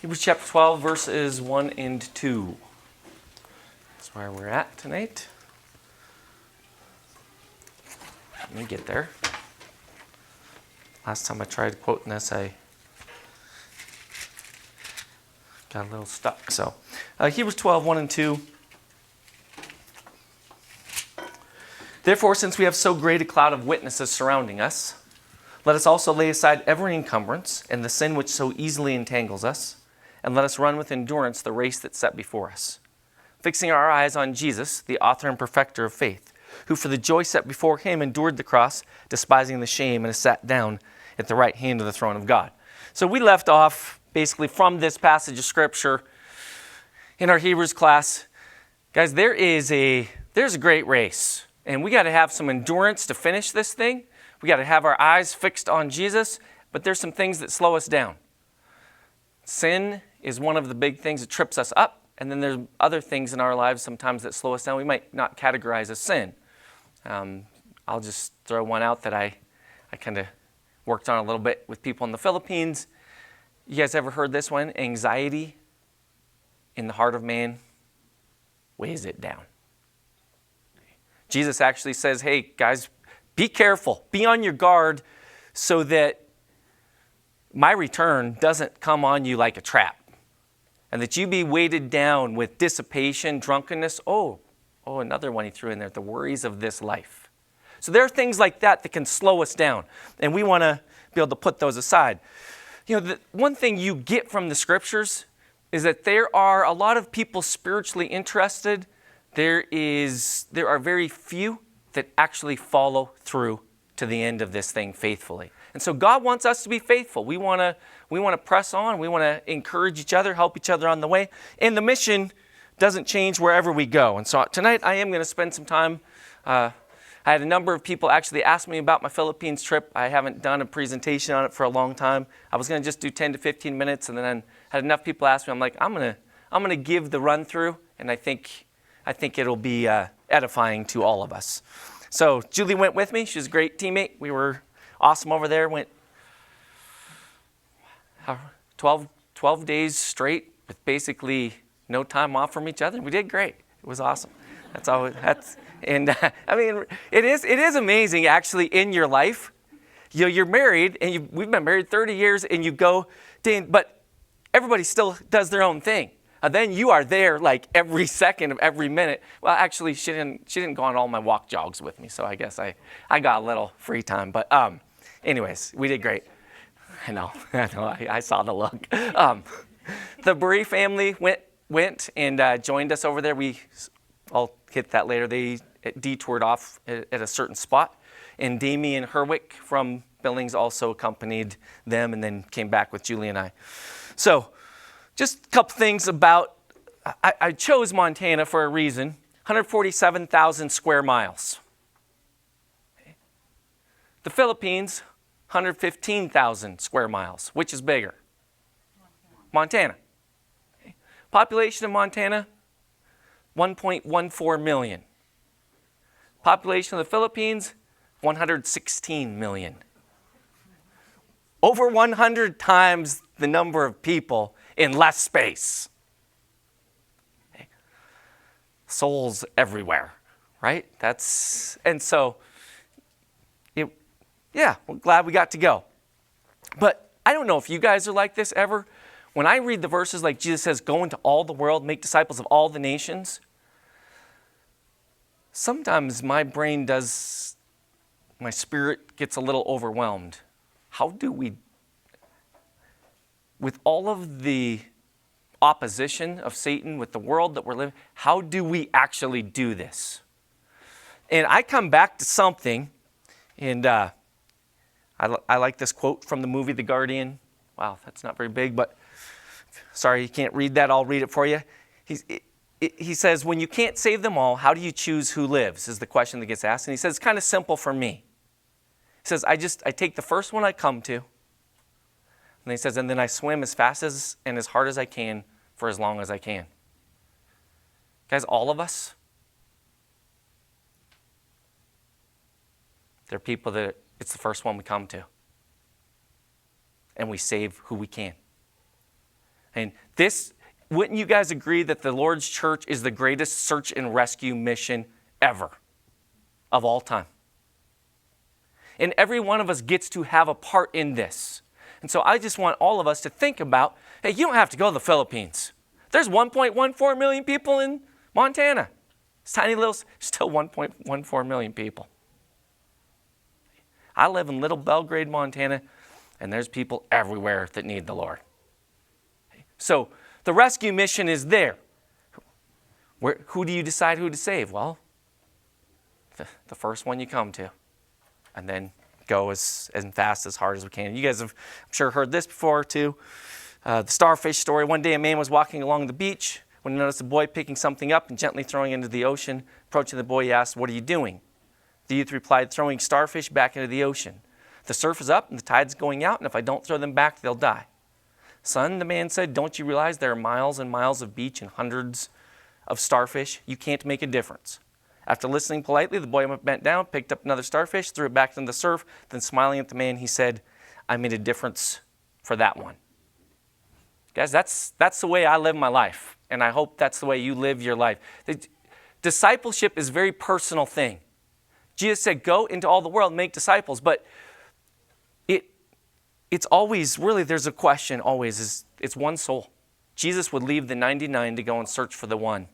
Hebrews chapter 12, verses 1 and 2. That's where we're at tonight. Let me get there. Last time I tried quoting this, I got a little stuck. So, Hebrews 12, 1 and 2. Therefore, since we have so great a cloud of witnesses surrounding us, let us also lay aside every encumbrance and the sin which so easily entangles us, and let us run with endurance the race that's set before us, fixing our eyes on Jesus, the author and perfecter of faith, who for the joy set before him endured the cross, despising the shame, and has sat down at the right hand of the throne of God. So we left off basically from this passage of Scripture in our Hebrews class. Guys, there's a great race, and we got to have some endurance to finish this thing. We got to have our eyes fixed on Jesus, but there's some things that slow us down. Sin is one of the big things that trips us up, and then there's other things in our lives sometimes that slow us down. We might not categorize as sin. I'll just throw one out that I kind of worked on a little bit with people in the Philippines. You guys ever heard this one? Anxiety in the heart of man weighs it down. Jesus actually says, hey, guys, be careful. Be on your guard so that my return doesn't come on you like a trap, and that you be weighted down with dissipation, drunkenness. Oh, another one he threw in there, the worries of this life. So there are things like that can slow us down, and we want to be able to put those aside. You know, the one thing you get from the Scriptures is that there are a lot of people spiritually interested. There are very few that actually follow through to the end of this thing faithfully. And so God wants us to be faithful. We want to press on. We want to encourage each other, help each other on the way. And the mission doesn't change wherever we go. And so tonight I am going to spend some time. I had a number of people actually ask me about my Philippines trip. I haven't done a presentation on it for a long time. I was going to just do 10 to 15 minutes, and then I had enough people ask me. I'm like, I'm going to give the run through, and I think it'll be edifying to all of us. So Julie went with me. She was a great teammate. We were awesome over there. Went 12 days straight with basically no time off from each other. We did great. It was awesome. I mean, it is amazing actually in your life. You're married, and we've been married 30 years, and you go, but everybody still does their own thing. Then you are there like every second of every minute. Well, actually, she didn't go on all my walk jogs with me, so I guess I got a little free time. But anyways, we did great. I know, I saw the look. The Berea family went and joined us over there. I'll hit that later. They detoured off at a certain spot, and Damien Herwick from Billings also accompanied them, and then came back with Julie and I. So, just a couple things about, I chose Montana for a reason. 147,000 square miles. Okay. The Philippines, 115,000 square miles. Which is bigger? Montana. Okay. Population of Montana, 1.14 million. Population of the Philippines, 116 million. Over 100 times the number of people in less space. Okay. Souls everywhere, right? We're glad we got to go. But I don't know if you guys are like this ever. When I read the verses like Jesus says, go into all the world, make disciples of all the nations, sometimes my spirit gets a little overwhelmed. How do we, with all of the opposition of Satan, with the world that we're living, how do we actually do this? And I come back to something, and I like this quote from the movie The Guardian. Wow, that's not very big, but sorry you can't read that. I'll read it for you. He says, when you can't save them all, how do you choose who lives, is the question that gets asked. And he says, it's kind of simple for me. He says, I take the first one I come to. And he says, and then I swim as fast as and as hard as I can for as long as I can. Guys, all of us, there are people that it's the first one we come to. And we save who we can. And wouldn't you guys agree that the Lord's church is the greatest search and rescue mission ever of all time? And every one of us gets to have a part in this. And so I just want all of us to think about, hey, you don't have to go to the Philippines. There's 1.14 million people in Montana. It's tiny little, still 1.14 million people. I live in little Belgrade, Montana, and there's people everywhere that need the Lord. So the rescue mission is there. Who do you decide who to save? Well, the first one you come to. And then go as fast, as hard as we can. You guys have, I'm sure, heard this before too. The starfish story. One day a man was walking along the beach when he noticed a boy picking something up and gently throwing it into the ocean. Approaching the boy, he asked, "What are you doing?" The youth replied, "Throwing starfish back into the ocean. The surf is up and the tide's going out, and if I don't throw them back, they'll die." "Son," the man said, "don't you realize there are miles and miles of beach and hundreds of starfish? You can't make a difference." After listening politely, the boy bent down, picked up another starfish, threw it back into the surf. Then smiling at the man, he said, "I made a difference for that one." Guys, that's the way I live my life. And I hope that's the way you live your life. Discipleship is a very personal thing. Jesus said, go into all the world and make disciples. But it's always, really, there's a question always, it's one soul. Jesus would leave the 99 to go and search for the one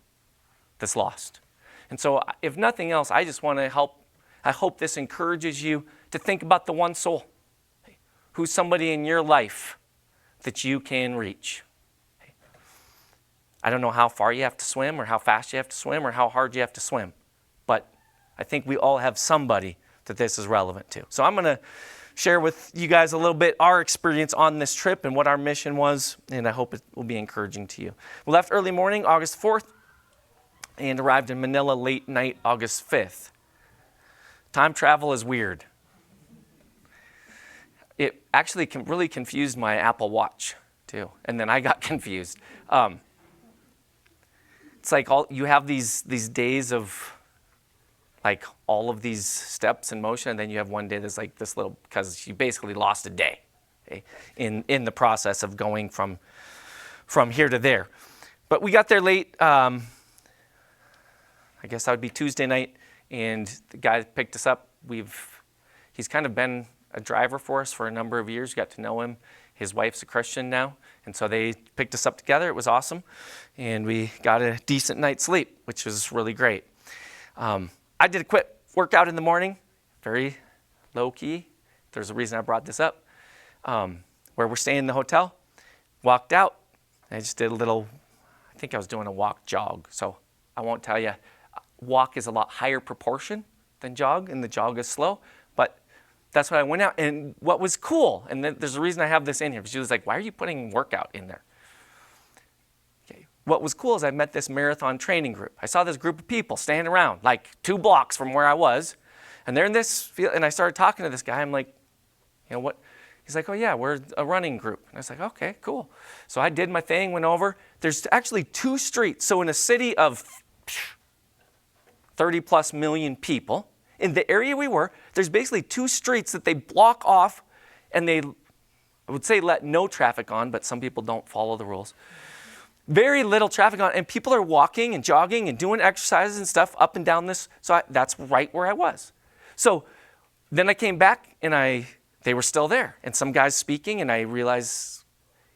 that's lost. And so if nothing else, I just want to help. I hope this encourages you to think about the one soul. Who's somebody in your life that you can reach? I don't know how far you have to swim or how fast you have to swim or how hard you have to swim. But I think we all have somebody that this is relevant to. So I'm going to share with you guys a little bit our experience on this trip and what our mission was. And I hope it will be encouraging to you. We left early morning, August 4th. And arrived in Manila late night, August 5th. Time travel is weird. It actually really confused my Apple Watch, too. And then I got confused. It's like you have these days of like all of these steps in motion, and then you have one day that's like this little, because you basically lost a day, okay, in the process of going from here to there. But we got there late. I guess that would be Tuesday night, and the guy that picked us up, he's kind of been a driver for us for a number of years. Got to know him. His wife's a Christian now, and so they picked us up together. It was awesome, and we got a decent night's sleep, which was really great. I did a quick workout in the morning, very low-key. There's a reason I brought this up. Where we're staying in the hotel, walked out. I just did a little, I think I was doing a walk jog, so I won't tell you. Walk is a lot higher proportion than jog, and the jog is slow. But that's what I went out. And what was cool, and there's a reason I have this in here, because she was like, "Why are you putting workout in there?" Okay. What was cool is I met this marathon training group. I saw this group of people standing around, like 2 blocks from where I was. And they're in this field, and I started talking to this guy. I'm like, "You know what?" He's like, "Oh, yeah, we're a running group." And I was like, "Okay, cool." So I did my thing, went over. There's actually 2 streets. So in a city of 30 plus million people, in the area we were, there's basically 2 streets that they block off, and they, I would say, let no traffic on, but some people don't follow the rules. Very little traffic on, and people are walking and jogging and doing exercises and stuff up and down this. So that's right where I was. So then I came back, and they were still there, and some guy's speaking, and I realized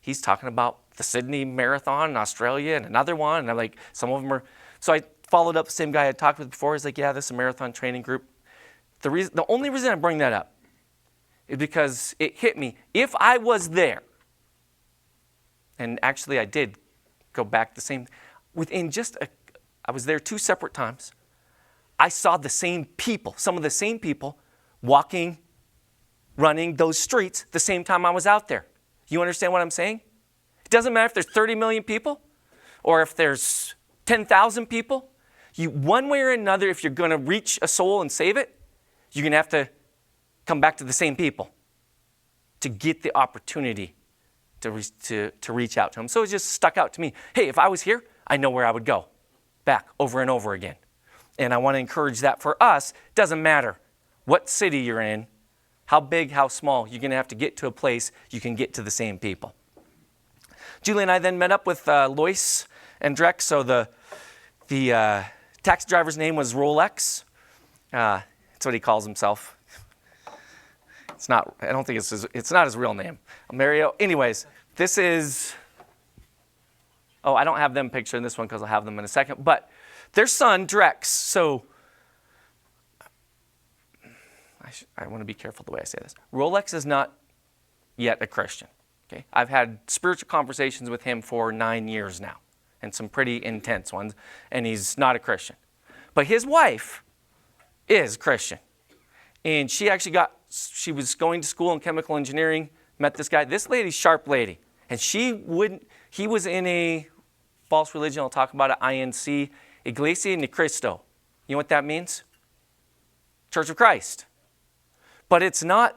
he's talking about the Sydney Marathon in Australia and another one, and I'm like, some of them are. So I followed up the same guy I had talked with before. He's like, "Yeah, this is a marathon training group." The only reason I bring that up is because it hit me. If I was there, and actually I did go back the same, I was there 2 separate times. I saw the same people, some of the same people walking, running those streets the same time I was out there. You understand what I'm saying? It doesn't matter if there's 30 million people or if there's 10,000 people. One way or another, if you're going to reach a soul and save it, you're going to have to come back to the same people to get the opportunity to reach out to them. So it just stuck out to me. Hey, if I was here, I know where I would go back over and over again. And I want to encourage that for us. It doesn't matter what city you're in, how big, how small, you're going to have to get to a place you can get to the same people. Julie and I then met up with Lois and Drex. So the taxi driver's name was Rolex. That's what he calls himself. It's not. I don't think it's not his real name. Mario. Anyways, this is. Oh, I don't have them pictured in this one because I'll have them in a second. But their son, Drex. So I want to be careful the way I say this. Rolex is not yet a Christian. Okay, I've had spiritual conversations with him for 9 years now, and some pretty intense ones, and he's not a Christian. But his wife is Christian. And she was going to school in chemical engineering, met this guy. This lady's sharp lady. And he was in a false religion, I'll talk about it, INC, Iglesia ni Cristo. You know what that means? Church of Christ. But it's not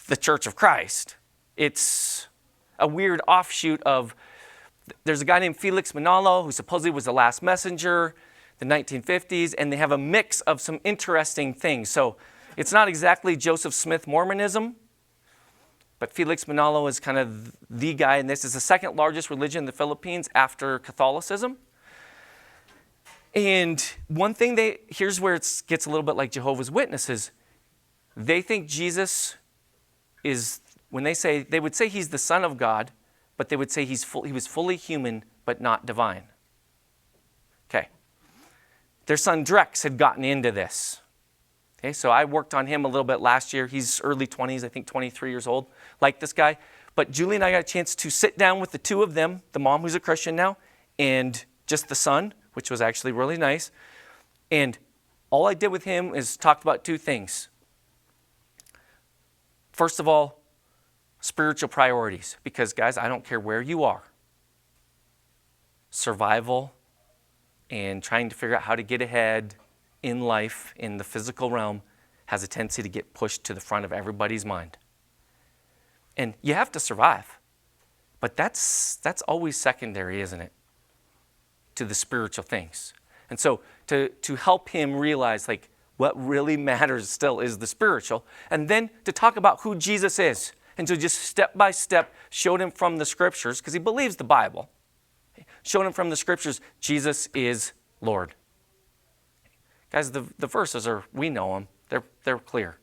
the Church of Christ. It's a weird offshoot of, there's a guy named Felix Manalo who supposedly was the last messenger, the 1950s, and they have a mix of some interesting things. So it's not exactly Joseph Smith Mormonism, but Felix Manalo is kind of the guy, and this is the second largest religion in the Philippines after Catholicism. And one thing here's where it gets a little bit like Jehovah's Witnesses. They think Jesus is, they would say he's the Son of God, but they would say he was fully human, but not divine. Okay. Their son Drex had gotten into this. Okay, so I worked on him a little bit last year. He's early 20s, I think 23 years old, like this guy. But Julie and I got a chance to sit down with the two of them, the mom who's a Christian now, and just the son, which was actually really nice. And all I did with him is talked about two things. First of all, spiritual priorities. Because guys, I don't care where you are. Survival and trying to figure out how to get ahead in life, in the physical realm, has a tendency to get pushed to the front of everybody's mind. And you have to survive. But that's always secondary, isn't it? To the spiritual things. And so to help him realize like what really matters still is the spiritual. And then to talk about who Jesus is. And so just step by step showed him from the scriptures, because he believes the Bible. Showed him from the scriptures, Jesus is Lord. Guys, the verses we know them. They're clear.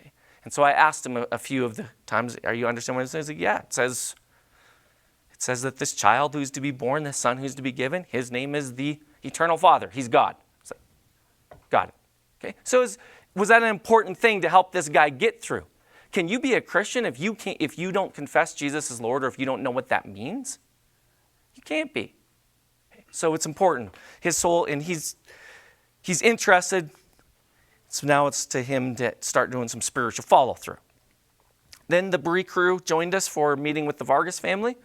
Okay. And so I asked him a few of the times, are you understanding what it says? Like, yeah, it says that this child who's to be born, this son who's to be given, his name is the Eternal Father. He's God. So, got it. Okay. So was that an important thing to help this guy get through? Can you be a Christian if you don't confess Jesus as Lord, or if you don't know what that means? You can't be. Okay. So it's important. His soul, and he's interested, so now it's to him to start doing some spiritual follow-through. Then the Berea crew joined us for a meeting with the Vargas family,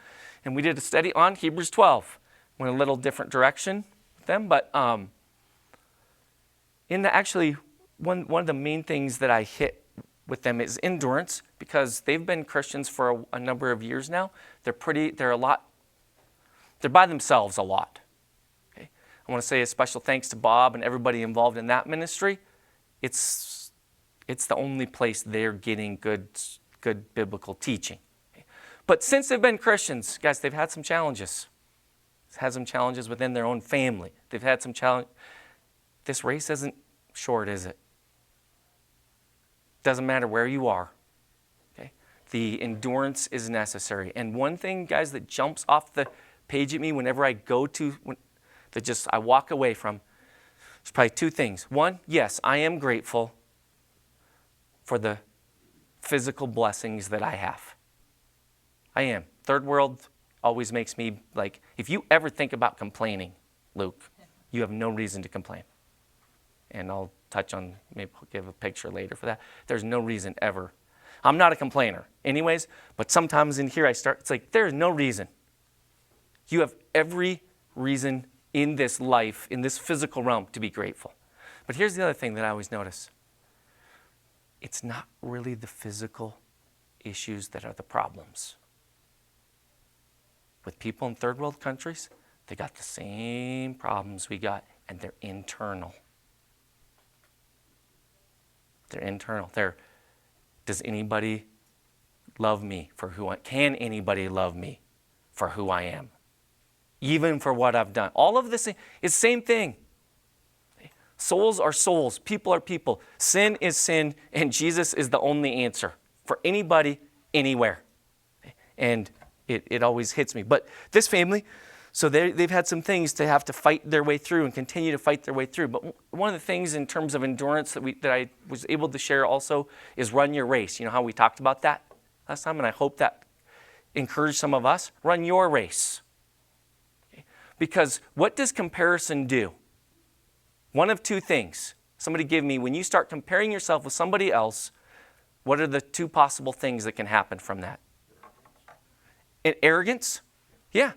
and we did a study on Hebrews 12. Went a little different direction with them, but one of the main things that I hit with them is endurance, because they've been Christians for a number of years now. They're by themselves a lot. I want to say a special thanks to Bob and everybody involved in that ministry. It's the only place they're getting good biblical teaching. But since they've been Christians, guys, they've had some challenges. They've had some challenges within their own family. They've had some challenge. This race isn't short, is it? Doesn't matter where you are. Okay? The endurance is necessary. And one thing, guys, that jumps off the page at me whenever I go to, I walk away from, there's probably two things. One, yes, I am grateful for the physical blessings that I have. I am. Third world always makes me like, if you ever think about complaining, Luke, you have no reason to complain. And I'll touch on, maybe I'll give a picture later for that. There's no reason ever. I'm not a complainer anyways, but sometimes in here it's like, there's no reason. You have every reason in this life, in this physical realm, to be grateful. But here's the other thing that I always notice. It's not really the physical issues that are the problems. With people in third world countries, they got the same problems we got, and they're internal. They're internal. Does anybody love me for who I am? Can anybody love me for who I am, even for what I've done. All of this is the same thing. Souls are souls. People are people. Sin is sin, and Jesus is the only answer for anybody, anywhere. And it always hits me. But this family, so they've had some things to have to fight their way through and continue to fight their way through. But one of the things in terms of endurance that I was able to share also is run your race. You know how we talked about that last time? And I hope that encouraged some of us. Run your race. Because what does comparison do? One of two things. Somebody give me, when you start comparing yourself with somebody else, what are the two possible things that can happen from that? Arrogance? Yeah.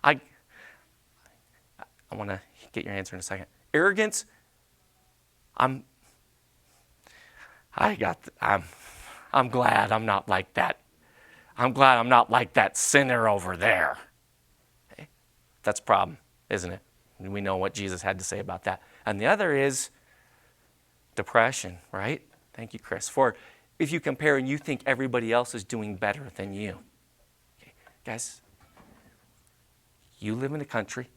I want to get your answer in a second. Arrogance? I'm glad I'm not like that. I'm glad I'm not like that sinner over there. Okay? That's a problem, isn't it? And we know what Jesus had to say about that. And the other is depression, right? Thank you, Chris. For if you compare and you think everybody else is doing better than you. Okay. Guys, you live in a country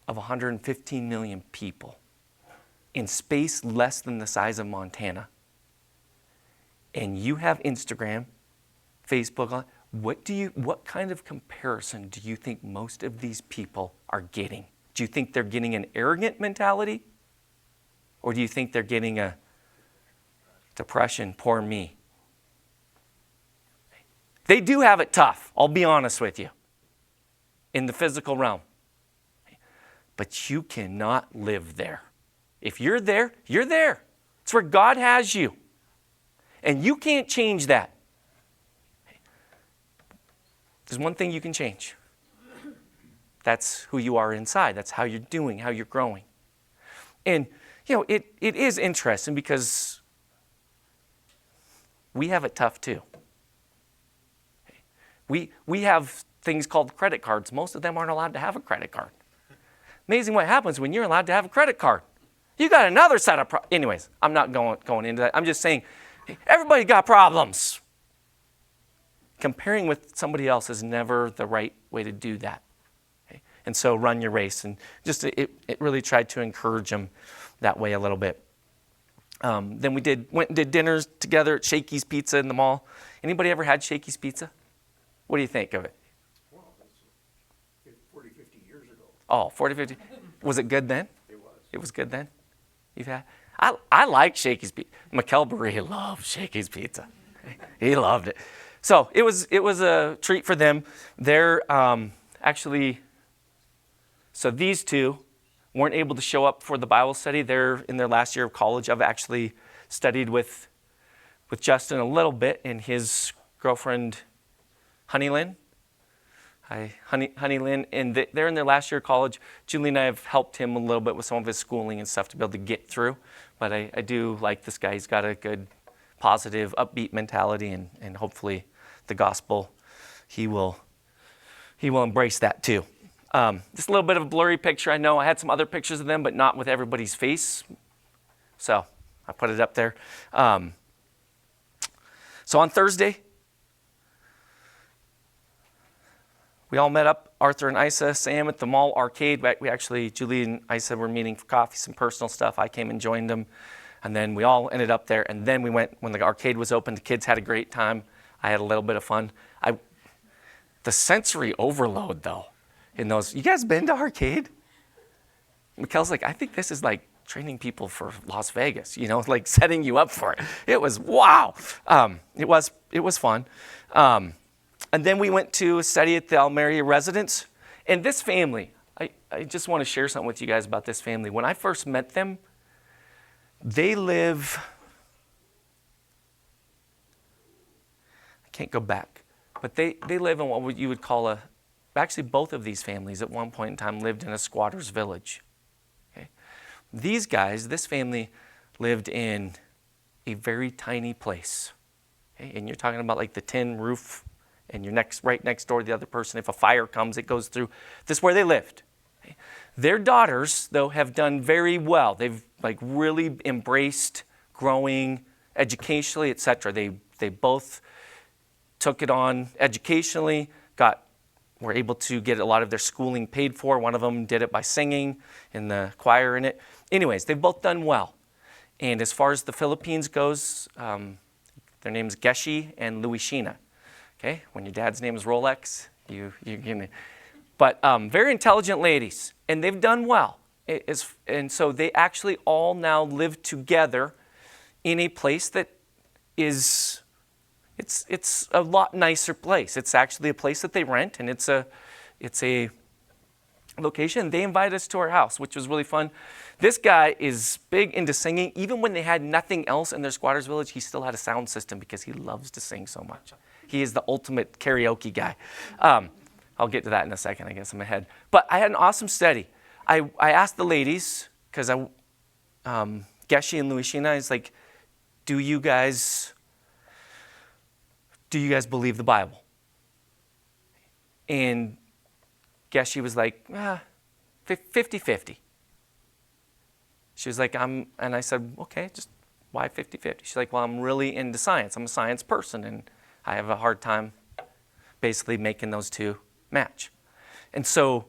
of 115 million people in space less than the size of Montana. And you have Instagram, Facebook. What kind of comparison do you think most of these people are getting? Do you think they're getting an arrogant mentality? Or do you think they're getting a depression, poor me? They do have it tough, I'll be honest with you, in the physical realm. But you cannot live there. If you're there, you're there. It's where God has you. And you can't change that. There's one thing you can change. That's who you are inside. That's how you're doing, how you're growing. And, it is interesting because we have it tough too. We have things called credit cards. Most of them aren't allowed to have a credit card. Amazing what happens when you're allowed to have a credit card. You got another set of problems. Anyways, I'm not going into that. I'm just saying, everybody got problems. Comparing with somebody else is never the right way to do that. Okay? And so run your race. And just it really tried to encourage them that way a little bit. Then we went and did dinners together at Shakey's Pizza in the mall. Anybody ever had Shakey's Pizza? What do you think of it? Well, that's 40, 50 years ago. Oh, 40, 50. Was it good then? It was. It was good then? You've had? I like Shakey's Pizza. McKelbury loved Shakey's Pizza. He loved it. So it was a treat for them. They're so these two weren't able to show up for the Bible study. They're in their last year of college. I've actually studied with Justin a little bit and his girlfriend, Honey Lynn. Hi, Honey Lynn. And they're in their last year of college. Julie and I have helped him a little bit with some of his schooling and stuff to be able to get through. But I do like this guy. He's got a good, positive, upbeat mentality, and hopefully the gospel, he will embrace that too. Just a little bit of a blurry picture. I know I had some other pictures of them, but not with everybody's face. So I put it up there. So on Thursday, we all met up, Arthur and Isa, Sam at the mall arcade. We actually, Julie and Isa were meeting for coffee, some personal stuff. I came and joined them. And then we all ended up there. And then we went, when the arcade was open, the kids had a great time. I had a little bit of fun. The sensory overload, though, in those. You guys been to arcade? Mikkel's like, I think this is like training people for Las Vegas, like setting you up for it. It was, wow. It was fun. And then we went to a study at the Almeria residence. And this family, I just want to share something with you guys about this family. When I first met them, they live, I can't go back, but they live in what you would call actually both of these families at one point in time lived in a squatter's village. Okay? These guys, this family lived in a very tiny place. Okay? And you're talking about like the tin roof and you're right next door to the other person. If a fire comes, it goes through. This is where they lived. Okay? Their daughters, though, have done very well. They've really embraced growing educationally, etc. They both took it on educationally, were able to get a lot of their schooling paid for. One of them did it by singing in the choir in it. Anyways, they've both done well. And as far as the Philippines goes, their name's Geshe and Luishina. Okay, when your dad's name is Rolex, you're gonna. But very intelligent ladies, and they've done well. And so they actually all now live together in a place that is, it's a lot nicer place. It's actually a place that they rent, and it's a location. They invited us to our house, which was really fun. This guy is big into singing. Even when they had nothing else in their squatters village, he still had a sound system because he loves to sing so much. He is the ultimate karaoke guy. I'll get to that in a second, I guess I'm ahead. But I had an awesome study. I asked the ladies, because Geshe and Luishina, I was like, do you guys believe the Bible? And Geshe was like, 50-50. She was like, and I said, okay, just why 50-50? She's like, well, I'm really into science. I'm a science person, and I have a hard time basically making those two match. And so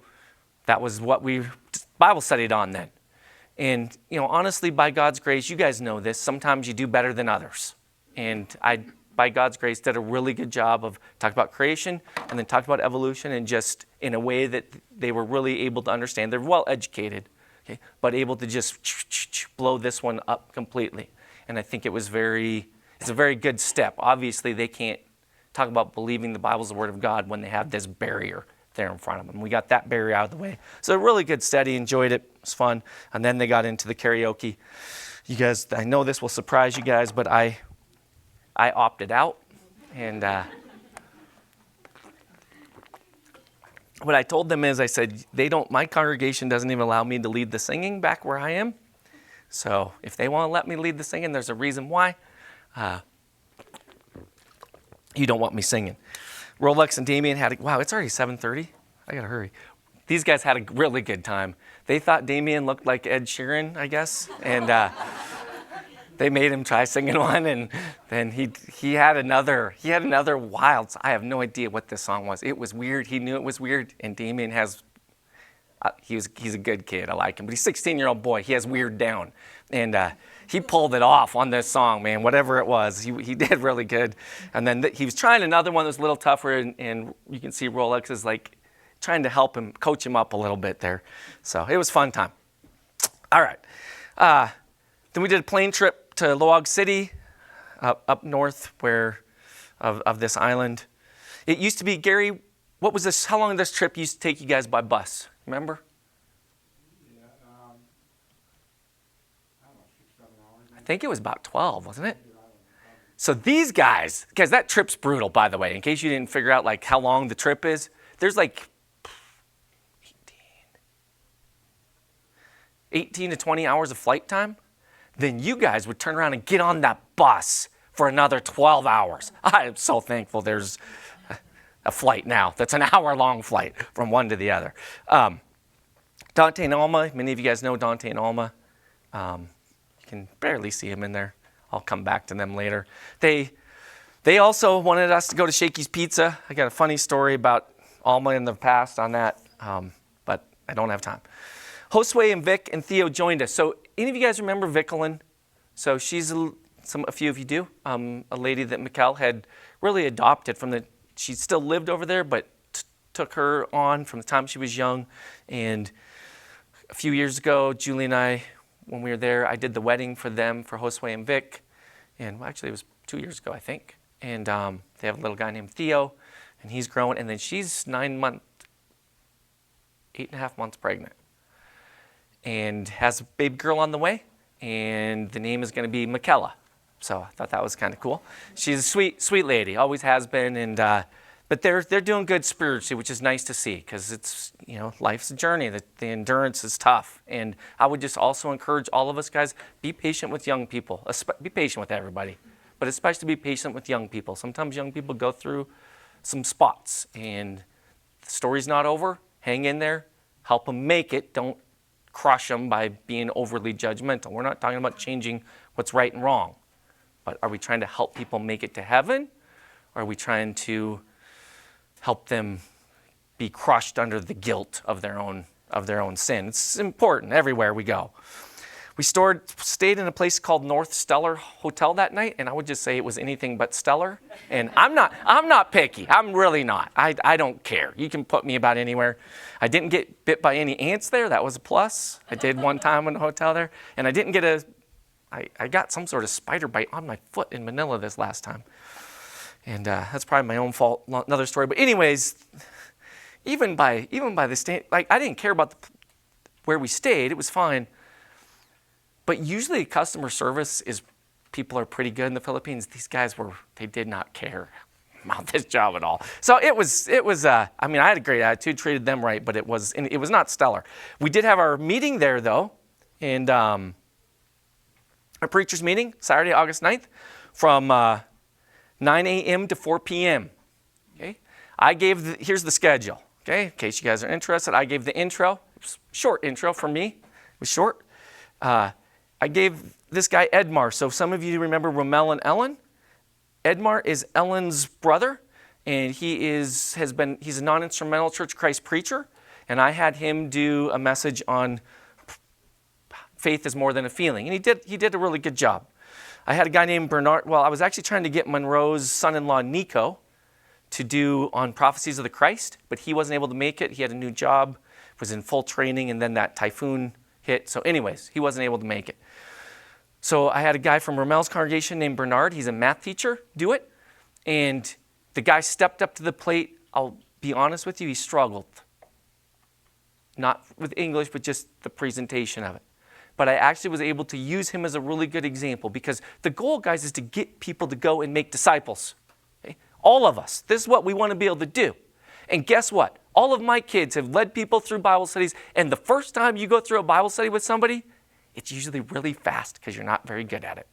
that was what we Bible studied on then. And, honestly, by God's grace, you guys know this, sometimes you do better than others. And I, by God's grace, did a really good job of talking about creation and then talked about evolution, and just in a way that they were really able to understand. They're well educated, okay, but able to just blow this one up completely. And I think it's a very good step. Obviously, they can't talk about believing the Bible's the Word of God when they have this barrier there in front of them. We got that barrier out of the way. So a really good study, enjoyed it, it was fun. And then they got into the karaoke. You guys, I know this will surprise you guys, but I opted out. And what I told them is, I said, my congregation doesn't even allow me to lead the singing back where I am. So if they want to let me lead the singing, there's a reason why. You don't want me singing. Rolex and Damien wow, it's already 7:30. I got to hurry. These guys had a really good time. They thought Damien looked like Ed Sheeran, I guess. And they made him try singing one. And then he had another wild, I have no idea what this song was. It was weird. He knew it was weird. And Damien he's a good kid. I like him. But he's a 16-year-old boy. He has weird down. And he pulled it off on this song, man, whatever it was. He did really good. And then he was trying another one that was a little tougher, and you can see Rolex is like trying to help him, coach him up a little bit there. So it was a fun time. All right. Then we did a plane trip to Loag City, up north of this island. It used to be, Gary, what was this? How long did this trip used to take you guys by bus? Remember? I think it was about 12, wasn't it? So these guys, that trip's brutal, by the way, in case you didn't figure out like how long the trip is. There's like 18 to 20 hours of flight time. Then you guys would turn around and get on that bus for another 12 hours. I am so thankful there's a flight now that's an hour-long flight from one to the other. Dante and Alma, many of you guys know Dante and Alma. You can barely see them in there. I'll come back to them later. They also wanted us to go to Shakey's Pizza. I got a funny story about Alma in the past on that, but I don't have time. Josue and Vic and Theo joined us. So any of you guys remember Vickelin? So she's, a few of you do, a lady that Mikkel had really adopted she still lived over there, but took her on from the time she was young. And a few years ago, Julie and I, when we were there, I did the wedding for them, for Josue and Vic. And actually, it was 2 years ago, I think. And they have a little guy named Theo, and he's growing. And then she's 8.5 months pregnant. And has a baby girl on the way. And the name is going to be Michaela. So I thought that was kind of cool. She's a sweet lady, always has been. And but they're doing good spiritually, which is nice to see, because it's, life's a journey. The endurance is tough. And I would just also encourage all of us guys, be patient with young people. Be patient with everybody, but especially be patient with young people. Sometimes young people go through some spots, and the story's not over. Hang in there, help them make it. Don't crush them by being overly judgmental. We're not talking about changing what's right and wrong, but are we trying to help people make it to heaven? Or are we trying to help them be crushed under the guilt of their own sin? It's important everywhere we go. We stayed in a place called North Stellar Hotel that night, and I would just say it was anything but stellar. And I'm not picky. I'm really not. I don't care. You can put me about anywhere. I didn't get bit by any ants there. That was a plus. I did one time in a hotel there, and I didn't get I got some sort of spider bite on my foot in Manila this last time, and that's probably my own fault. Another story. But anyways, even by the state, like I didn't care about where we stayed. It was fine. But usually customer service people are pretty good in the Philippines. These guys they did not care about this job at all. So it was, I had a great attitude, treated them right, but it was not stellar. We did have our meeting there though, and our preacher's meeting, Saturday, August 9th, from 9 a.m. to 4 p.m. Okay, here's the schedule. Okay, in case you guys are interested, I gave the intro. It was a short intro for me. It was short. I gave this guy Edmar. So some of you remember Rommel and Ellen. Edmar is Ellen's brother, and he's a non-instrumental Church of Christ preacher. And I had him do a message on faith is more than a feeling, and he did a really good job. I had a guy named Bernard. Well, I was actually trying to get Monroe's son-in-law Nico to do on prophecies of the Christ, but he wasn't able to make it. He had a new job, was in full training, and then that typhoon hit. So anyways, he wasn't able to make it. So I had a guy from Rommel's congregation named Bernard. He's a math teacher, do it. And the guy stepped up to the plate. I'll be honest with you, he struggled. Not with English, but just the presentation of it. But I actually was able to use him as a really good example, because the goal, guys, is to get people to go and make disciples. Okay? All of us. This is what we want to be able to do. And guess what? All of my kids have led people through Bible studies, and the first time you go through a Bible study with somebody, it's usually really fast because you're not very good at it.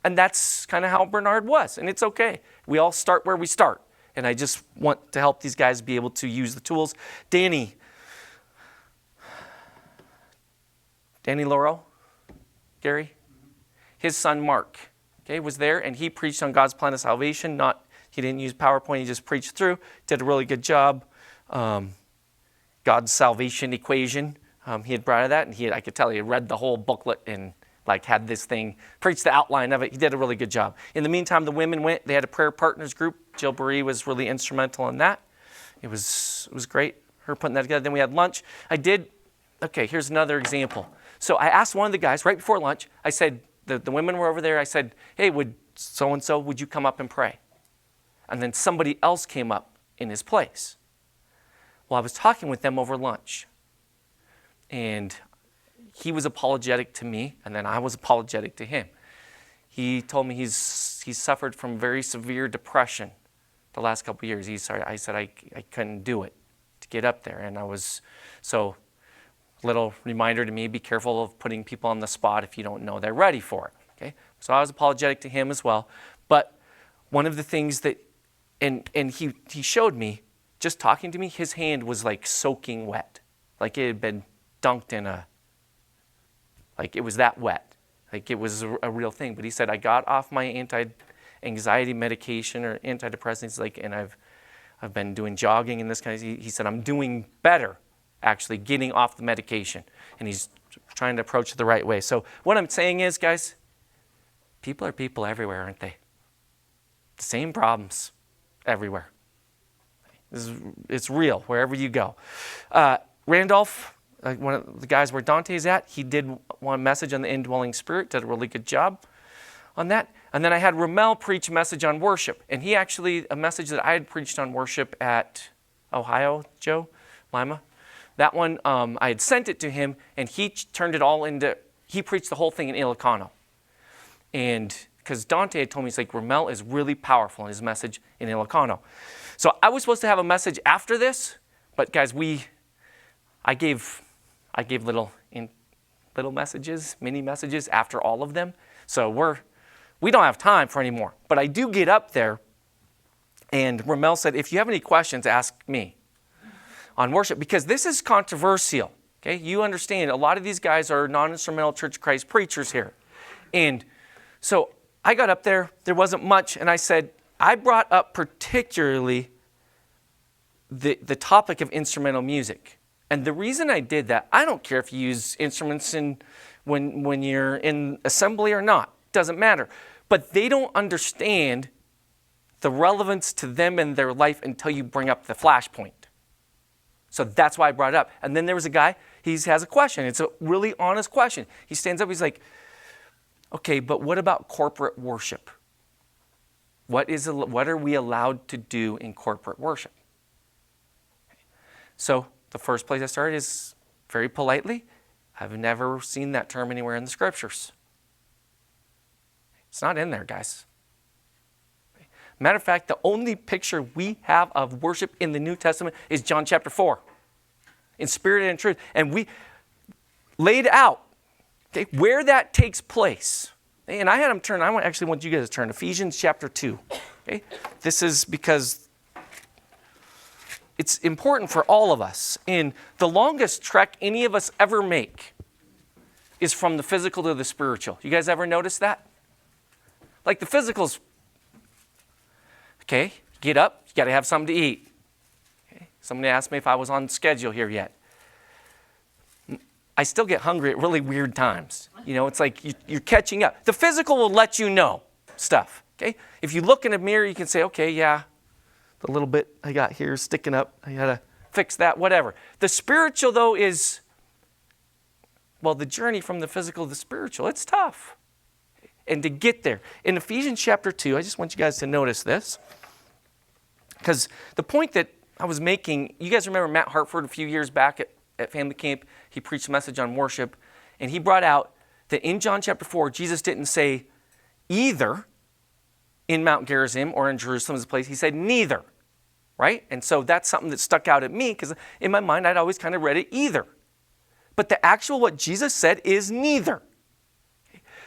And that's kind of how Bernard was, and it's okay. We all start where we start, and I just want to help these guys be able to use the tools. Danny Lauro, Gary, his son Mark, okay, was there, and he preached on God's plan of salvation. He didn't use PowerPoint, he just preached through, did a really good job. God's salvation equation, he had brought that, and I could tell he had read the whole booklet and had this thing, preached the outline of it. He did a really good job. In the meantime, the women went, they had a prayer partners group. Jill Baree was really instrumental in that. It was great, her putting that together. Then we had lunch. Here's another example. So I asked one of the guys right before lunch, I said, the women were over there, I said, hey, would you come up and pray? And then somebody else came up in his place. Well, I was talking with them over lunch, and he was apologetic to me, and then I was apologetic to him. He told me he's suffered from very severe depression the last couple of years. I said I couldn't do it to get up there, and little reminder to me, be careful of putting people on the spot if you don't know they're ready for it. Okay, so I was apologetic to him as well. But one of the things that, and he showed me, just talking to me, his hand was like soaking wet, like it had been dunked in it was that wet, like it was a real thing. But he said, I got off my anti-anxiety medication or antidepressants, and I've been doing jogging and this kind of. He said, I'm doing better, actually getting off the medication, and he's trying to approach it the right way. So what I'm saying is, guys, people are people everywhere, aren't they? The same problems everywhere. It's real wherever you go. Randolph, one of the guys where Dante's at, he did one message on the indwelling spirit, did a really good job on that. And then I had Rommel preach a message on worship, and he actually, a message that I had preached on worship at Ohio, Lima. That one, I had sent it to him, and he turned it all into, he preached the whole thing in Ilocano. And because Dante had told me, he's like, Rommel is really powerful in his message in Ilocano. So I was supposed to have a message after this, but guys, I gave little messages, mini messages after all of them. So we don't have time for any more. But I do get up there, and Rommel said, if you have any questions, ask me on worship, because this is controversial. Okay, you understand, a lot of these guys are non-instrumental Church of Christ preachers here. And so I got up there wasn't much, and I said, I brought up particularly the topic of instrumental music. And the reason I did that, I don't care if you use instruments when you're in assembly or not. Doesn't matter. But they don't understand the relevance to them in their life until you bring up the flashpoint. So that's why I brought it up. And then there was a guy, he has a question. It's a really honest question. He stands up, he's like, okay, but what about corporate worship? What are we allowed to do in corporate worship? So the first place I started is very politely, I've never seen that term anywhere in the scriptures. It's not in there, guys. Matter of fact, the only picture we have of worship in the New Testament is John chapter 4. In spirit and in truth. And we laid out, okay, where that takes place. And I had them turn, I actually want you guys to turn to Ephesians chapter 2. Okay? This is because it's important for all of us. And the longest trek any of us ever make is from the physical to the spiritual. You guys ever notice that? Like the physical's, okay, get up, you got to have something to eat. Okay? Somebody asked me if I was on schedule here yet. I still get hungry at really weird times. You know, it's like you're catching up. The physical will let you know stuff, okay? If you look in a mirror, you can say, okay, yeah, the little bit I got here is sticking up. I got to fix that, whatever. The spiritual, though, is, well, the journey from the physical to the spiritual, it's tough. And to get there. In Ephesians chapter 2, I just want you guys to notice this. Because the point that I was making, you guys remember Matt Hartford a few years back at family camp? He preached a message on worship. And he brought out that in John chapter 4, Jesus didn't say either in Mount Gerizim or in Jerusalem as a place. He said neither. Right? And so that's something that stuck out at me because in my mind, I'd always kind of read it either. But the actual what Jesus said is neither.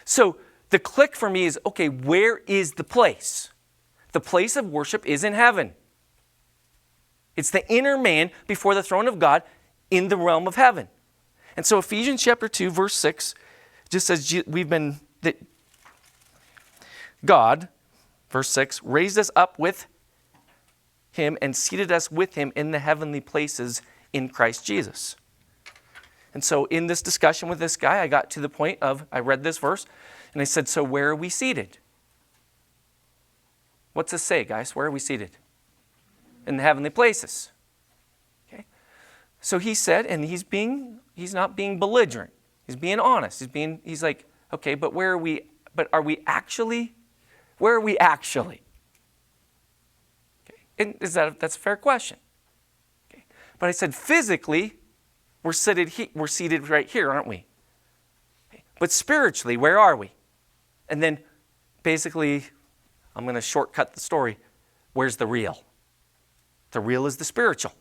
So the click for me is, okay, where is the place? The place of worship is in heaven. It's the inner man before the throne of God in the realm of heaven. And so Ephesians chapter 2, verse 6, just says that God, verse 6, raised us up with him and seated us with him in the heavenly places in Christ Jesus. And so in this discussion with this guy, I got to the point of, I read this verse, and I said, so where are we seated? What's this say, guys? Where are we seated? In the heavenly places. Okay. So he said, and he's not being belligerent. He's being honest. He's like, okay, but are we actually? Where are we actually? Okay. And that's a fair question. Okay. But I said, physically, we're seated right here, aren't we? Okay. But spiritually, where are we? And then basically, I'm going to shortcut the story. Where's the real? The real is the spiritual.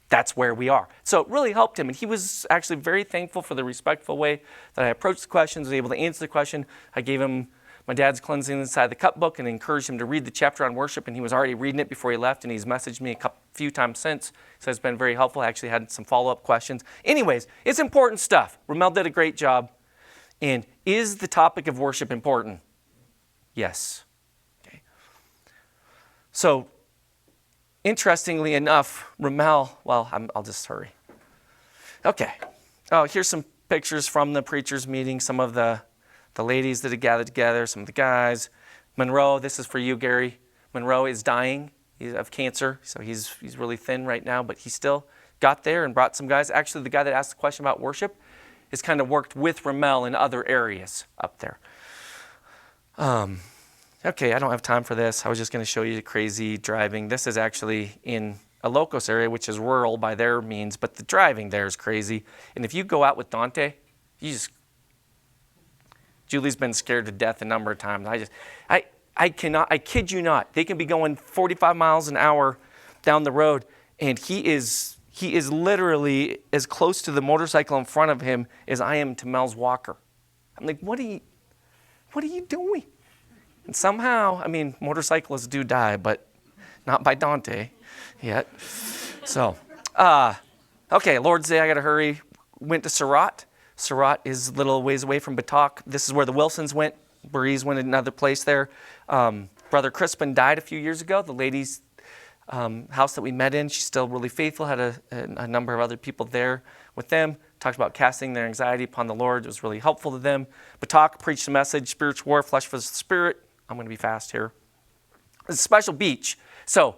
That's where we are. So it really helped him. And he was actually very thankful for the respectful way that I approached the questions, was able to answer the question. I gave him my dad's Cleansing Inside the Cup book and encouraged him to read the chapter on worship. And he was already reading it before he left. And he's messaged me a few times since. So it's been very helpful. I actually had some follow-up questions. Anyways, it's important stuff. Ramel did a great job. And is the topic of worship important? Yes. Okay. So, interestingly enough, Ramel, well, I'll just hurry. Okay. Oh, here's some pictures from the preachers' meeting. Some of the ladies that had gathered together, some of the guys. Monroe, this is for you, Gary. Monroe is dying of cancer, so he's really thin right now, but he still got there and brought some guys. Actually, the guy that asked the question about worship has kind of worked with Ramel in other areas up there. Okay, I don't have time for this. I was just going to show you the crazy driving. This is actually in a Locos area, which is rural by their means, but the driving there is crazy. And if you go out with Dante, Julie's been scared to death a number of times. I kid you not. They can be going 45 miles an hour down the road, and he is literally as close to the motorcycle in front of him as I am to Mel's walker. I'm like, what are you doing? And somehow, motorcyclists do die, but not by Dante yet. So, okay, Lord's Day, I got to hurry. Went to Surat. Surat is a little ways away from Batak. This is where the Wilsons went. Breeze went another place there. Brother Crispin died a few years ago. The lady's house that we met in, she's still really faithful, had a number of other people there with them. Talked about casting their anxiety upon the Lord. It was really helpful to them. Batak preached the message, spiritual war, flesh versus spirit. I'm going to be fast here. It's a special beach. So,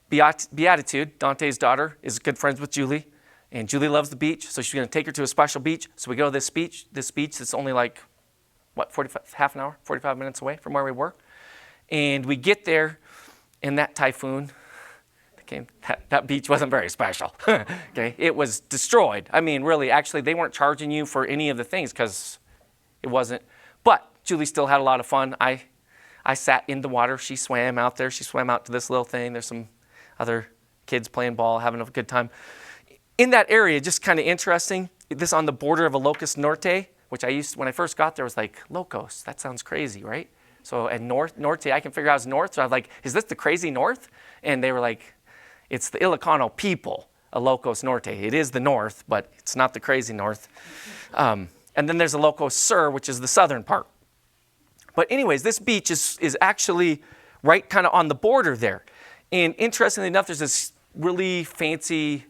Beatitude, Dante's daughter, is good friends with Julie. And Julie loves the beach, so she's going to take her to a special beach. So we go to this beach that's only like, 45 minutes away from where we were. And we get there, and that typhoon that beach wasn't very special. Okay, it was destroyed. I mean, really, actually, they weren't charging you for any of the things because it wasn't. But Julie still had a lot of fun. I sat in the water. She swam out there. She swam out to this little thing. There's some other kids playing ball, having a good time. In that area, just kind of interesting, this on the border of Ilocos Norte, which when I first got there, was like, Locos, that sounds crazy, right? So, and Norte, I can figure out it's north. So I was like, is this the crazy north? And they were like, it's the Ilocano people, Ilocos Norte. It is the north, but it's not the crazy north. And then there's Ilocos Sur, which is the southern part. But anyways, this beach is actually right kind of on the border there. And interestingly enough, there's this really fancy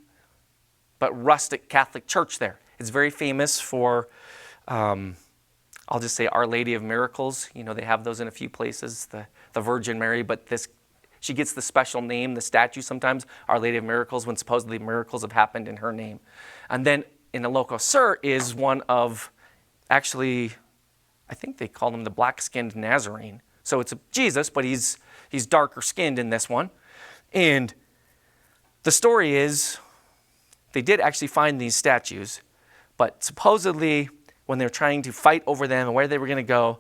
but rustic Catholic church there. It's very famous for, I'll just say Our Lady of Miracles. You know, they have those in a few places, the Virgin Mary, but she gets the special name, the statue sometimes, Our Lady of Miracles, when supposedly miracles have happened in her name. And then in Ilocos Sur is one of, actually, I think they call him the black-skinned Nazarene. So it's Jesus, but he's darker skinned in this one. And the story is, they did actually find these statues, but supposedly when they were trying to fight over them and where they were going to go,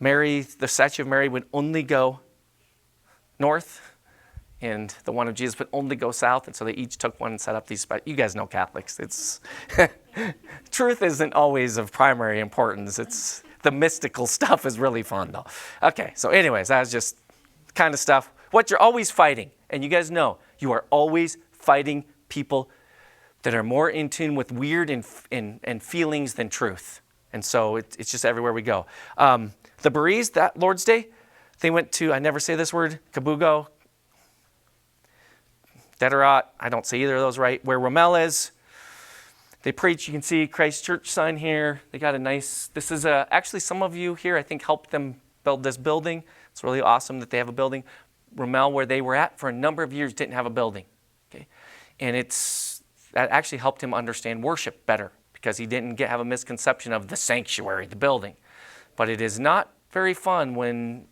the statue of Mary would only go north, and the one of Jesus would only go south. And so they each took one and set up these. You guys know Catholics. It's truth isn't always of primary importance. It's the mystical stuff is really fun, though. Okay, so anyways, that was just kind of stuff. What you're always fighting, and you guys know, you are always fighting people that are more in tune with weird and feelings than truth. And so it's just everywhere we go. The Berees, that Lord's Day, they went to, I never say this word, Kabugo, Dederot, I don't say either of those right, where Rommel is. They preach, you can see Christ Church sign here. They got a nice, this is actually some of you here, I think, helped them build this building. It's really awesome that they have a building. Rommel, where they were at for a number of years, didn't have a building. Okay, and that actually helped him understand worship better because he didn't have a misconception of the sanctuary, the building. But it is not very fun when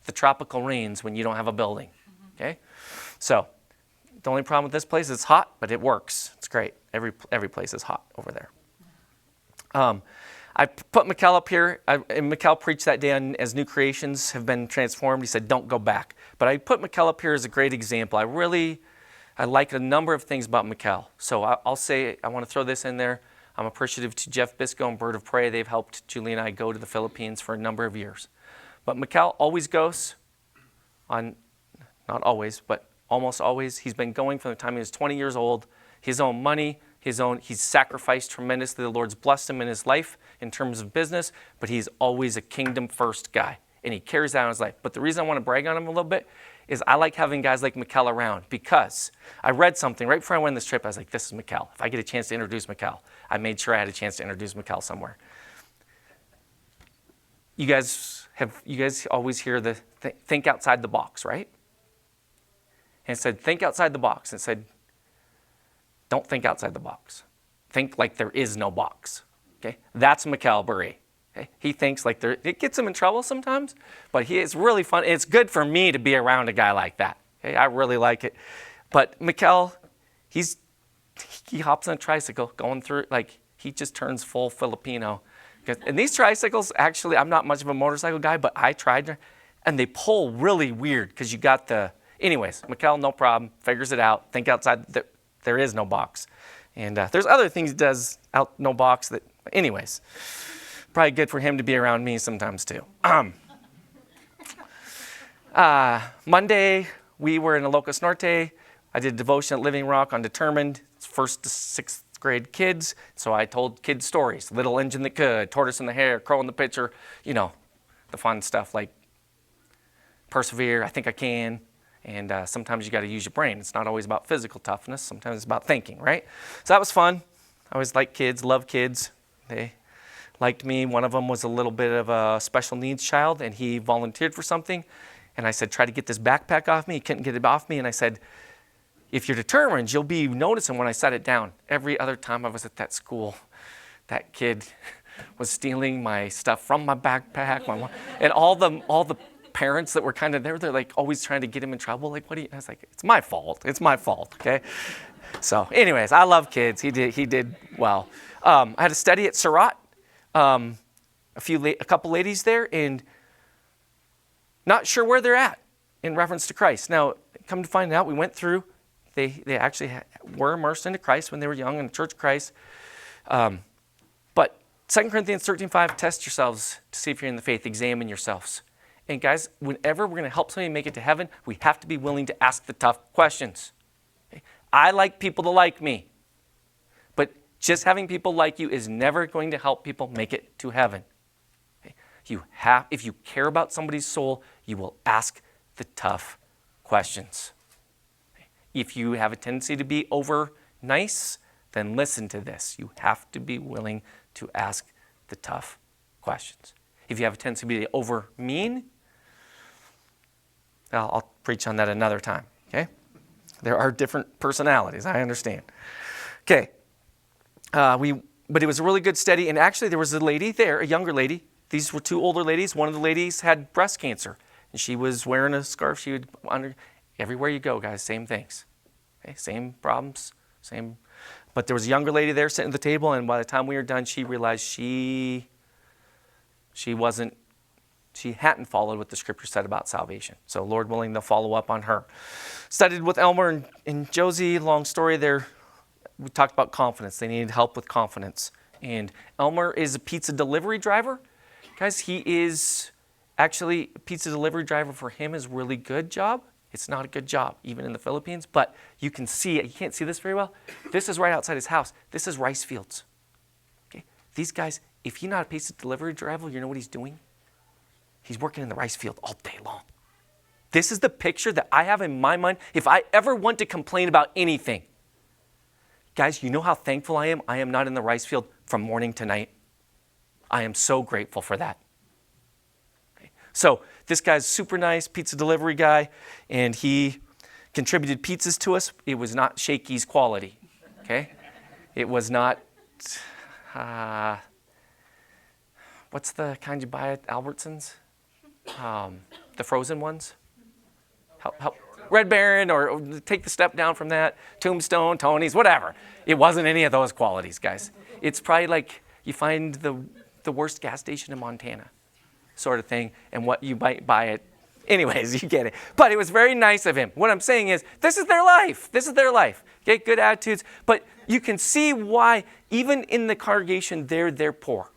the tropical rains when you don't have a building. Okay, so the only problem with this place is it's hot, but it works. It's great. Every place is hot over there. I put Mikkel up here, and Mikkel preached that day on as new creations have been transformed. He said, don't go back. But I put Mikkel up here as a great example. I like a number of things about Mikkel. So I'll say, I want to throw this in there. I'm appreciative to Jeff Bisco and Bird of Prey. They've helped Julie and I go to the Philippines for a number of years. But Mikkel always goes on, not always, but almost always. He's been going from the time he was 20 years old, his own money, he's sacrificed tremendously. The Lord's blessed him in his life in terms of business, but he's always a kingdom first guy, and he carries that in his life. But the reason I want to brag on him a little bit is I like having guys like Mikkel around because I read something right before I went on this trip. I was like, this is Mikkel. If I get a chance to introduce Mikkel, I made sure I had a chance to introduce Mikkel somewhere. You guys always hear the think outside the box, right? And it said, think outside the box. And it said, don't think outside the box. Think like there is no box. Okay, that's Mikkel Burry. Okay? He thinks like it gets him in trouble sometimes, but it's really fun. It's good for me to be around a guy like that. Okay? I really like it. But Mikkel, he hops on a tricycle going through, like he just turns full Filipino. And these tricycles, actually, I'm not much of a motorcycle guy, but I tried, and they pull really weird because you got anyways, Mikkel, no problem, figures it out. Think outside, there is no box. And there's other things he does out no box that, anyways, probably good for him to be around me sometimes too. Monday, we were in Ilocos Norte. I did devotion at Living Rock on Determined. It's 1st to 6th grade kids, so I told kids stories. Little engine that could, tortoise in the hare, crow in the pitcher, the fun stuff like persevere, I think I can. And sometimes you got to use your brain. It's not always about physical toughness. Sometimes it's about thinking, right? So that was fun. I always liked kids, love kids. They liked me. One of them was a little bit of a special needs child, and he volunteered for something. And I said, try to get this backpack off me. He couldn't get it off me. And I said, if you're determined, you'll be noticing when I set it down. Every other time I was at that school, that kid was stealing my stuff from my backpack. And all the parents that were kind of there, they're like always trying to get him in trouble. Like, what do you? I was like, it's my fault. It's my fault. Okay. So, anyways, I love kids. He did well. I had a study at Surratt. A couple ladies there, and not sure where they're at in reference to Christ. Now, come to find out, we went through. They actually were immersed into Christ when they were young in the Church of Christ. But 2 Corinthians 13:5, test yourselves to see if you're in the faith. Examine yourselves. And guys, whenever we're going to help somebody make it to heaven, we have to be willing to ask the tough questions. Okay? I like people to like me. But just having people like you is never going to help people make it to heaven. Okay? If you care about somebody's soul, you will ask the tough questions. Okay? If you have a tendency to be over nice, then listen to this. You have to be willing to ask the tough questions. If you have a tendency to be over mean, I'll preach on that another time, okay? There are different personalities, I understand. Okay, but it was a really good study, and actually there was a lady there, a younger lady. These were two older ladies. One of the ladies had breast cancer, and she was wearing a scarf. She would everywhere you go, guys, same things. Okay? Same problems, same. But there was a younger lady there sitting at the table, and by the time we were done, she realized she hadn't followed what the scripture said about salvation. So Lord willing, they'll follow up on her. Studied with Elmer and Josie. Long story there. We talked about confidence. They needed help with confidence. And Elmer is a pizza delivery driver. Guys, he is actually a pizza delivery driver. For him is a really good job. It's not a good job, even in the Philippines. But you can see it. You can't see this very well. This is right outside his house. This is rice fields. Okay? These guys, if he's not a pizza delivery driver, you know what he's doing? He's working in the rice field all day long. This is the picture that I have in my mind if I ever want to complain about anything. Guys, you know how thankful I am? I am not in the rice field from morning to night. I am so grateful for that. Okay. So this guy's super nice, pizza delivery guy, and he contributed pizzas to us. It was not Shakey's quality. Okay? It was not... what's the kind you buy at Albertsons? The frozen ones? Red Baron, or take the step down from that. Tombstone, Tony's, whatever. It wasn't any of those qualities, guys. It's probably like you find the worst gas station in Montana sort of thing, and what you might buy it. Anyways, you get it. But it was very nice of him. What I'm saying is, this is their life. This is their life. Okay, good attitudes. But you can see why, even in the congregation, they're poor.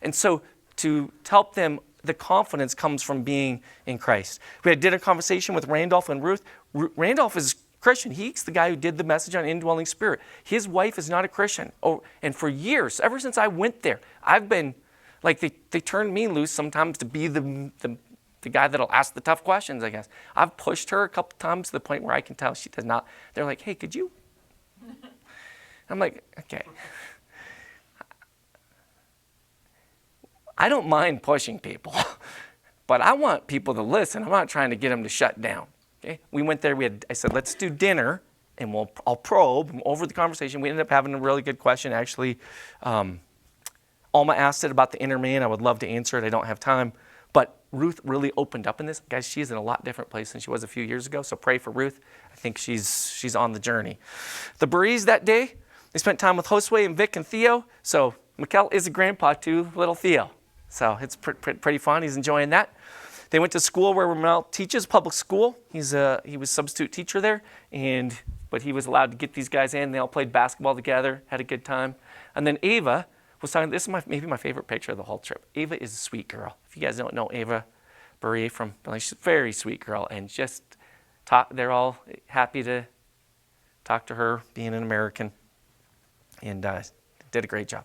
And so to help them, the confidence comes from being in Christ. We did a conversation with Randolph and Ruth. Randolph is Christian. He's the guy who did the message on indwelling spirit. His wife is not a Christian. Oh, and for years, ever since I went there, I've been, like, they turned me loose sometimes to be the guy that'll ask the tough questions, I guess. I've pushed her a couple times to the point where I can tell she does not. They're like, hey, could you? I'm like, okay. I don't mind pushing people, but I want people to listen. I'm not trying to get them to shut down. Okay? We went there. I said, let's do dinner, and I'll probe over the conversation. We ended up having a really good question, actually. Alma asked it about the inner man. I would love to answer it. I don't have time. But Ruth really opened up in this. Guys, she's in a lot different place than she was a few years ago, so pray for Ruth. I think she's on the journey. The Berees that day, they spent time with Josue and Vic and Theo. So Mikkel is a grandpa to little Theo. So it's pretty fun. He's enjoying that. They went to school where Ramel teaches, public school. He was substitute teacher there, but he was allowed to get these guys in. They all played basketball together, had a good time. And then Ava was talking. This is maybe my favorite picture of the whole trip. Ava is a sweet girl. If you guys don't know Ava Burry she's a very sweet girl, and just they're all happy to talk to her, being an American. and did a great job.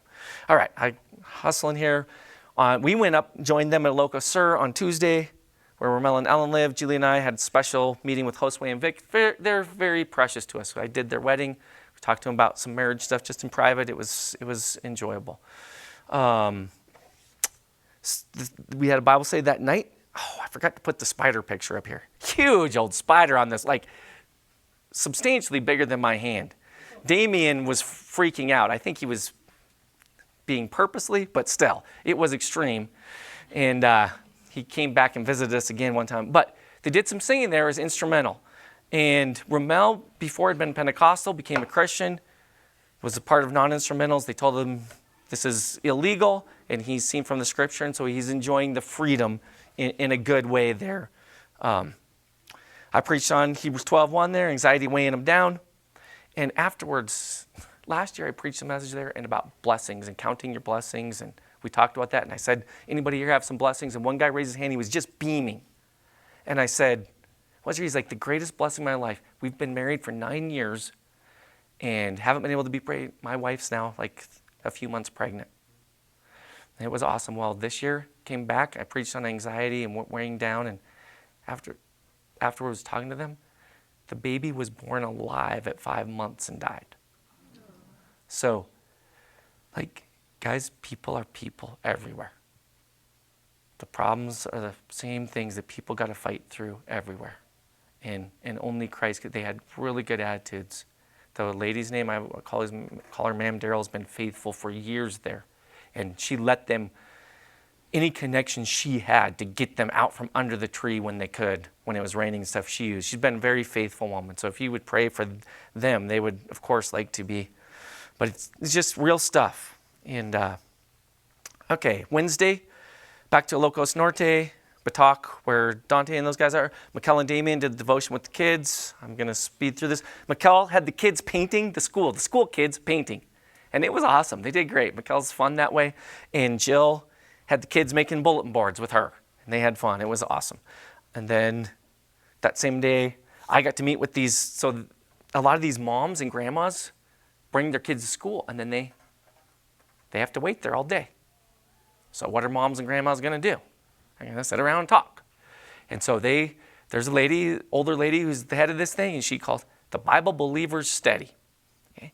All right, I hustling here. We went up, joined them at Loco Sur on Tuesday, where Ramel and Ellen live. Julie and I had a special meeting with Josue and Vic. They're very precious to us. I did their wedding. We talked to them about some marriage stuff just in private. It was enjoyable. We had a Bible study that night. Oh, I forgot to put the spider picture up here. Huge old spider on this, like substantially bigger than my hand. Damien was freaking out. I think he was being purposely, but still, it was extreme. And he came back and visited us again one time. But they did some singing there as instrumental. And Ramel, before had been Pentecostal, became a Christian, was a part of non-instrumentals. They told him this is illegal, and he's seen from the scripture, and so he's enjoying the freedom in a good way there. I preached on Hebrews 12:1 there, anxiety weighing him down. And afterwards, last year I preached a message there and about blessings and counting your blessings. And we talked about that. And I said, anybody here have some blessings? And one guy raised his hand. He was just beaming. And I said, what's your? He's like, the greatest blessing of my life. We've been married for 9 years and haven't been able to be pregnant. My wife's now like a few months pregnant. And it was awesome. Well, this year came back. I preached on anxiety and weighing down. And afterwards talking to them, the baby was born alive at 5 months and died. So, like, guys, people are people everywhere. The problems are the same things that people got to fight through everywhere. And only Christ could. They had really good attitudes. The lady's name, I call her Ma'am Darrell, has been faithful for years there. And she let them, any connection she had to get them out from under the tree when they could, when it was raining and stuff, she used. She's been a very faithful woman. So if you would pray for them, they would, of course, like to be. But it's just real stuff. And, okay, Wednesday, back to Locos Norte, Batak, where Dante and those guys are. Mikkel and Damien did the devotion with the kids. I'm going to speed through this. Mikkel had the kids painting the school kids painting. And it was awesome. They did great. Mikkel's fun that way. And Jill had the kids making bulletin boards with her. And they had fun. It was awesome. And then that same day, I got to meet with these. So a lot of these moms and grandmas bring their kids to school. And then they have to wait there all day. So what are moms and grandmas going to do? They're going to sit around and talk. And so there's a lady, older lady, who's the head of this thing. And she calls the Bible Believers Study. Okay?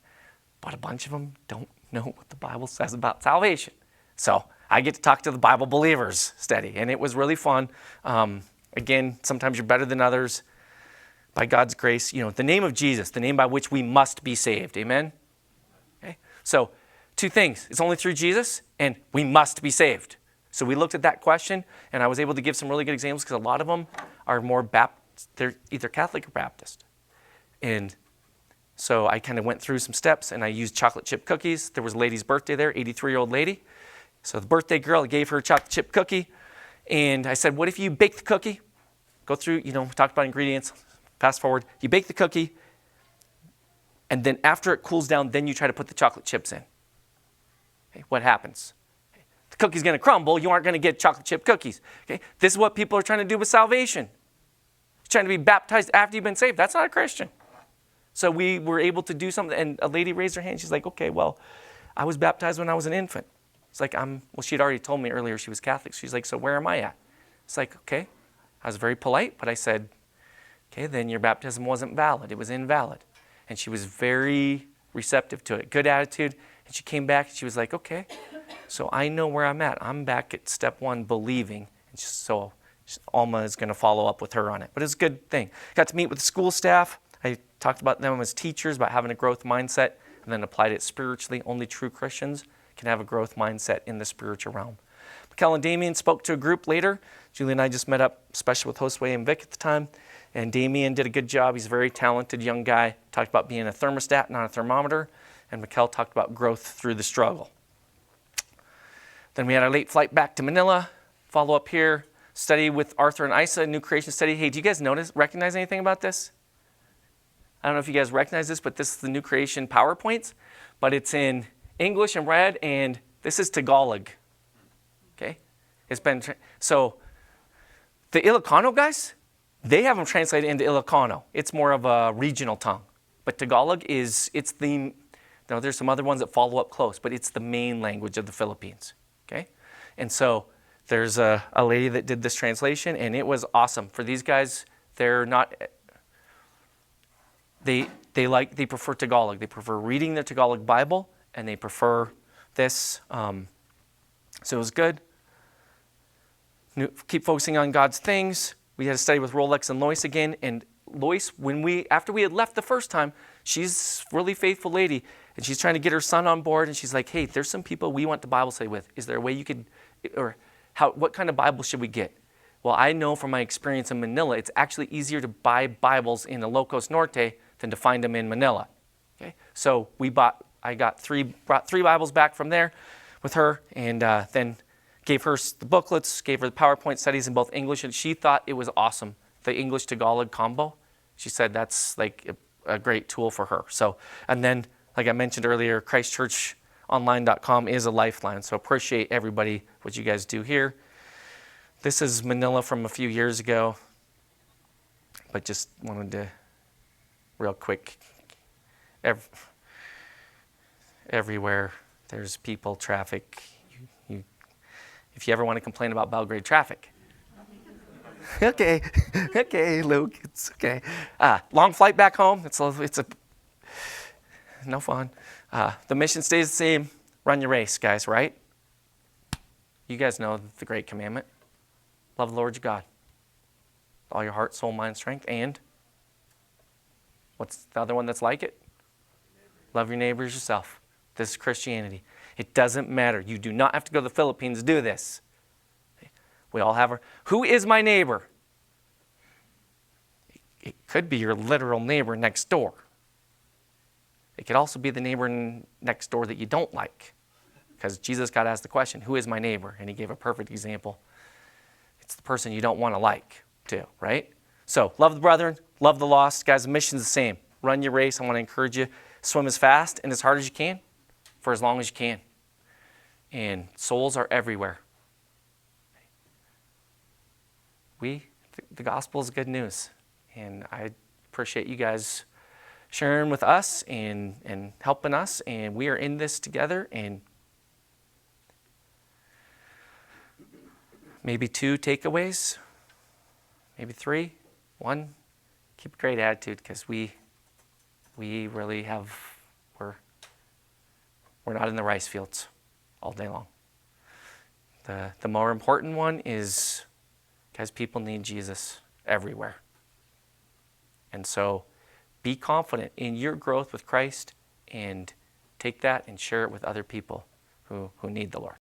But a bunch of them don't know what the Bible says about salvation. So I get to talk to the Bible Believers Study. And it was really fun. Again, sometimes you're better than others. By God's grace, the name of Jesus, the name by which we must be saved. Amen? Okay? So 2 things. It's only through Jesus, and we must be saved. So we looked at that question, and I was able to give some really good examples because a lot of them are more Baptist. They're either Catholic or Baptist. And so I kind of went through some steps, and I used chocolate chip cookies. There was a lady's birthday there, 83-year-old lady. So the birthday girl, I gave her a chocolate chip cookie, and I said, what if you bake the cookie? Go through, we talked about ingredients. Fast forward. You bake the cookie, and then after it cools down, then you try to put the chocolate chips in. Okay, what happens? The cookie's going to crumble. You aren't going to get chocolate chip cookies. Okay? This is what people are trying to do with salvation. You're trying to be baptized after you've been saved. That's not a Christian. So we were able to do something, and a lady raised her hand. She's like, okay, well, I was baptized when I was an infant. It's like, well, she'd already told me earlier she was Catholic. She's like, so where am I at? It's like, okay. I was very polite, but I said, okay, then your baptism wasn't valid. It was invalid. And she was very receptive to it. Good attitude. And she came back and she was like, okay, so I know where I'm at. I'm back at step 1, believing. And so Alma is going to follow up with her on it. But it's a good thing. Got to meet with the school staff. I talked about them as teachers, about having a growth mindset, and then applied it spiritually. Only true Christians can have a growth mindset in the spiritual realm. Mikkel and Damien spoke to a group later. Julie and I just met up, especially with Josue and Vic at the time. And Damien did a good job. He's a very talented young guy. Talked about being a thermostat, not a thermometer. And Mikkel talked about growth through the struggle. Then we had our late flight back to Manila. Follow up here. Study with Arthur and Isa, New Creation Study. Hey, do you guys recognize anything about this? I don't know if you guys recognize this, but this is the New Creation PowerPoints. But it's in English and red, and this is Tagalog. Okay? It's been, so the Ilocano guys, they have them translated into Ilocano. It's more of a regional tongue. But Tagalog it's the Now, there's some other ones that follow up close, but it's the main language of the Philippines, okay? And so there's a lady that did this translation, and it was awesome. For these guys, they're not, they prefer Tagalog. They prefer reading the Tagalog Bible, and they prefer this. So it was good. Keep focusing on God's things. We had a study with Rolex and Lois again, and Lois, after we had left the first time, she's a really faithful lady, and she's trying to get her son on board, and she's like, hey, there's some people we want the Bible study with. Is there a way you could, or what kind of Bible should we get? Well, I know from my experience in Manila, it's actually easier to buy Bibles in the Ilocos Norte than to find them in Manila. Okay, so brought three Bibles back from there with her, and then gave her the booklets, gave her the PowerPoint studies in both English, and she thought it was awesome, the English Tagalog combo. She said that's like a great tool for her. So, and then, like I mentioned earlier, ChristchurchOnline.com is a lifeline. So appreciate everybody, what you guys do here. This is Manila from a few years ago, but just wanted to, real quick, everywhere there's people, traffic. If you ever want to complain about Belgrade traffic. Okay, Luke, it's okay. Long flight back home. It's no fun. The mission stays the same. Run your race, guys, right? You guys know the great commandment. Love the Lord your God. All your heart, soul, mind, strength. And what's the other one that's like it? Love your neighbor as yourself. This is Christianity. It doesn't matter. You do not have to go to the Philippines to do this. We all have who is my neighbor? It could be your literal neighbor next door. It could also be the neighbor next door that you don't like. Because Jesus got asked the question, who is my neighbor? And he gave a perfect example. It's the person you don't want to like, too, right? So, love the brethren, love the lost. Guys, the mission's the same. Run your race. I want to encourage you. Swim as fast and as hard as you can for as long as you can. And souls are everywhere. The gospel is good news. And I appreciate you guys sharing with us and helping us. And we are in this together. And maybe 2 takeaways, maybe 3. 1, keep a great attitude, because we really we're not in the rice fields all day long. The more important one is, guys, people need Jesus everywhere. And so be confident in your growth with Christ and take that and share it with other people who need the Lord.